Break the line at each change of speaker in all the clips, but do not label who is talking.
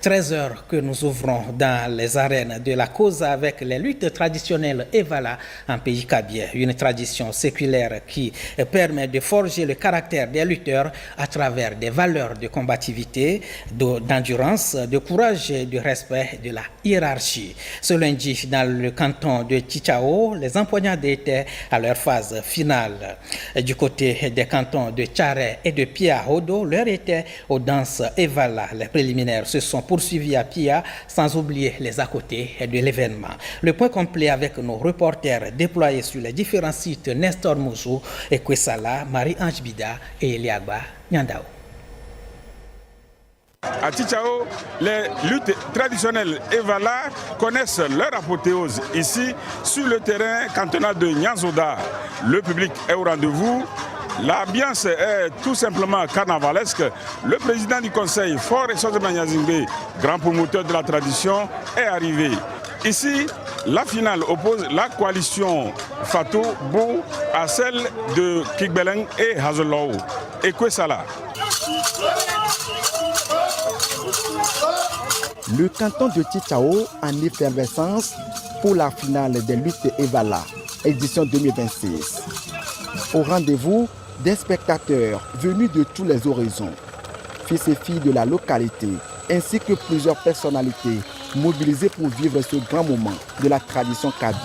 13 heures que nous ouvrons dans les arènes de la cause avec les luttes traditionnelles Evala en pays kabyle, une tradition séculaire qui permet de forger le caractère des lutteurs à travers des valeurs de combativité, d'endurance, de courage et de respect de la hiérarchie. Ce lundi, dans le canton de Tchitchao, les empoignades étaient à leur phase finale. Du côté des cantons de Tchare et de Pia-Hodo, l'heure était aux danses Evala. Les préliminaires se sont poursuivis à Pia, sans oublier les à côté de l'événement. Le point complet avec nos reporters déployés sur les différents sites Nestor Mouzou et Kwesala, Marie-Ange Bida et Eliagba Nyandao.
À Tchitchao, les luttes traditionnelles Evala connaissent leur apothéose ici sur le terrain cantonal de Nyanzoda. Le public est au rendez-vous. L'ambiance est tout simplement carnavalesque. Le président du conseil, Fort Essozemna Nyazingbe, grand promoteur de la tradition, est arrivé. Ici, la finale oppose la coalition Fatou Bou à celle de Kigbeleng et Hazolao. Et Kwesala.
Le canton de Tchitchao en effervescence pour la finale des luttes Evala, édition 2026. Au rendez-vous, des spectateurs venus de tous les horizons, fils et filles de la localité, ainsi que plusieurs personnalités mobilisées pour vivre ce grand moment de la tradition kabyle.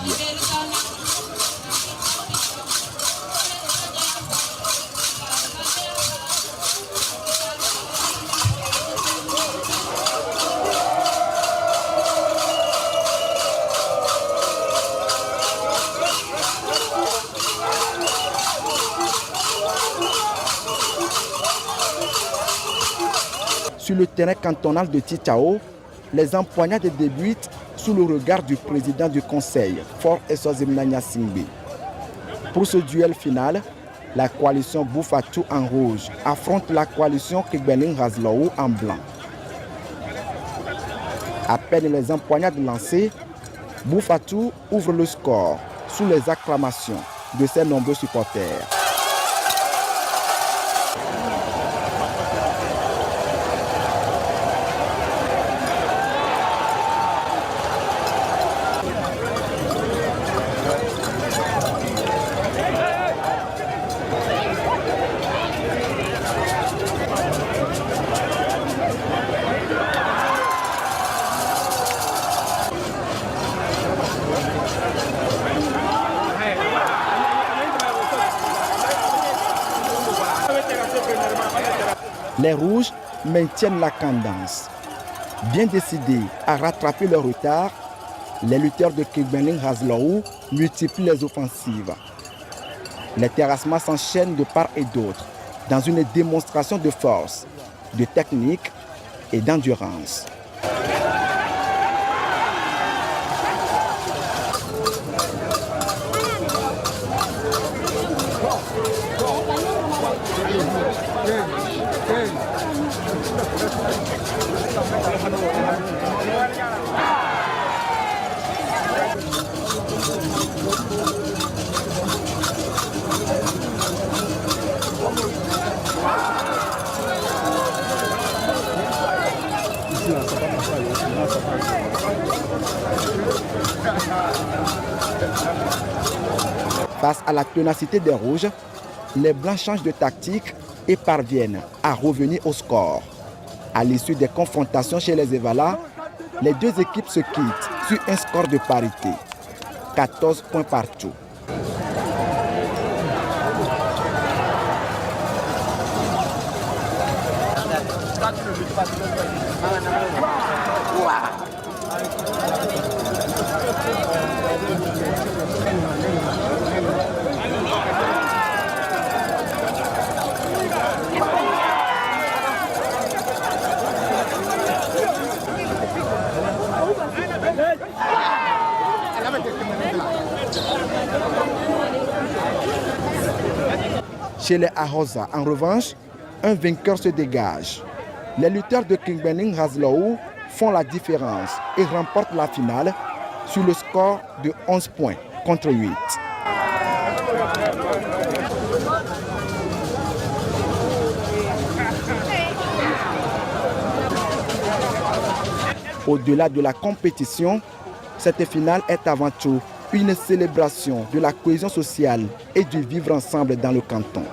Sur le terrain cantonal de Tchitchao, les empoignades débutent sous le regard du président du conseil, Fort Essozemna Nyazingbe. Pour ce duel final, la coalition Boufatou en rouge affronte la coalition Kigbeleng Hazolao en blanc. À peine les empoignades lancées, Boufatou ouvre le score sous les acclamations de ses nombreux supporters. Les rouges maintiennent la cadence. Bien décidés à rattraper leur retard, les lutteurs de Kigbeleng Hazolao multiplient les offensives. Les terrassements s'enchaînent de part et d'autre dans une démonstration de force, de technique et d'endurance. Face à la ténacité des rouges, les blancs changent de tactique et parviennent à revenir au score. À l'issue des confrontations chez les Evala, les deux équipes se quittent sur un score de parité. 14 points partout. Chez les Ahoza, en revanche, un vainqueur se dégage. Les lutteurs de Kigbeleng Hazolao font la différence et remportent la finale sur le score de 11 points contre 8. Au-delà de la compétition, cette finale est avant tout une célébration de la cohésion sociale et du vivre ensemble dans le canton.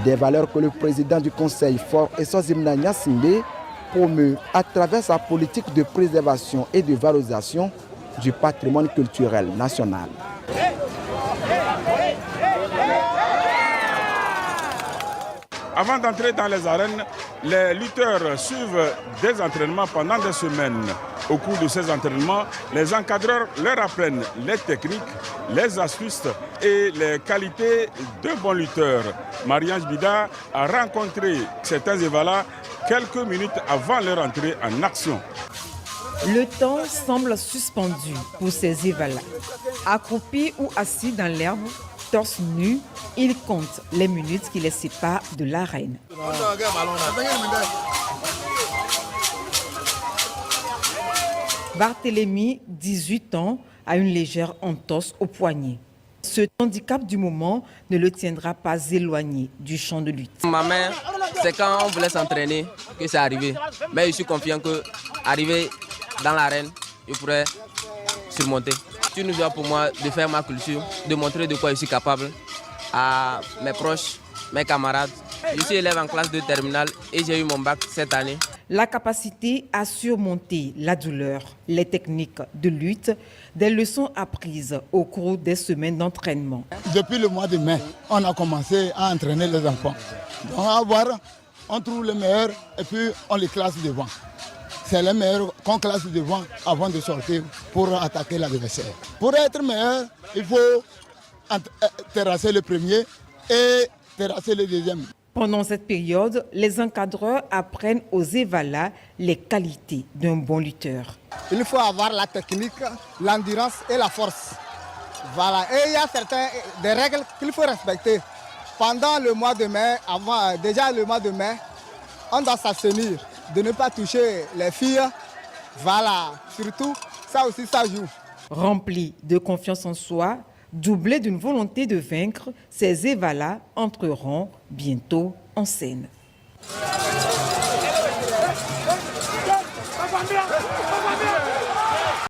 Des valeurs que le président du conseil Fort Essozimna Nyasimbe promeut à travers sa politique de préservation et de valorisation du patrimoine culturel national.
Avant d'entrer dans les arènes, les lutteurs suivent des entraînements pendant des semaines. Au cours de ces entraînements, les encadreurs leur apprennent les techniques, les astuces et les qualités de bons lutteurs. Marie-Ange Bida a rencontré certains Evala quelques minutes avant leur entrée en action.
Le temps semble suspendu pour ces Evala. Accroupis ou assis dans l'herbe, torse nu, ils comptent les minutes qui les séparent de l'arène. Barthélemy, 18 ans, a une légère entorse au poignet. Ce handicap du moment ne le tiendra pas éloigné du champ de lutte.
Ma mère, c'est quand on voulait s'entraîner que c'est arrivé. Mais je suis confiant que arriver dans l'arène, je pourrais surmonter. C'est une joie pour moi de faire ma culture, de montrer de quoi je suis capable à mes proches, mes camarades. Je suis élève en classe de terminale et j'ai eu mon bac cette année.
La capacité à surmonter la douleur, les techniques de lutte, des leçons apprises au cours des semaines d'entraînement.
Depuis le mois de mai, on a commencé à entraîner les enfants. Donc on trouve les meilleurs et puis on les classe devant. C'est les meilleurs qu'on classe devant avant de sortir pour attaquer l'adversaire. Pour être meilleur, il faut terrasser le premier et terrasser le deuxième.
Pendant cette période, les encadreurs apprennent aux Evala les qualités d'un bon lutteur.
Il faut avoir la technique, l'endurance et la force. Voilà. Et il y a des règles qu'il faut respecter. Pendant le mois de mai, déjà le mois de mai, on doit s'abstenir de ne pas toucher les filles. Voilà. Surtout, ça aussi, ça joue.
Remplis de confiance en soi, doublés d'une volonté de vaincre, ces Evala entreront bientôt en scène.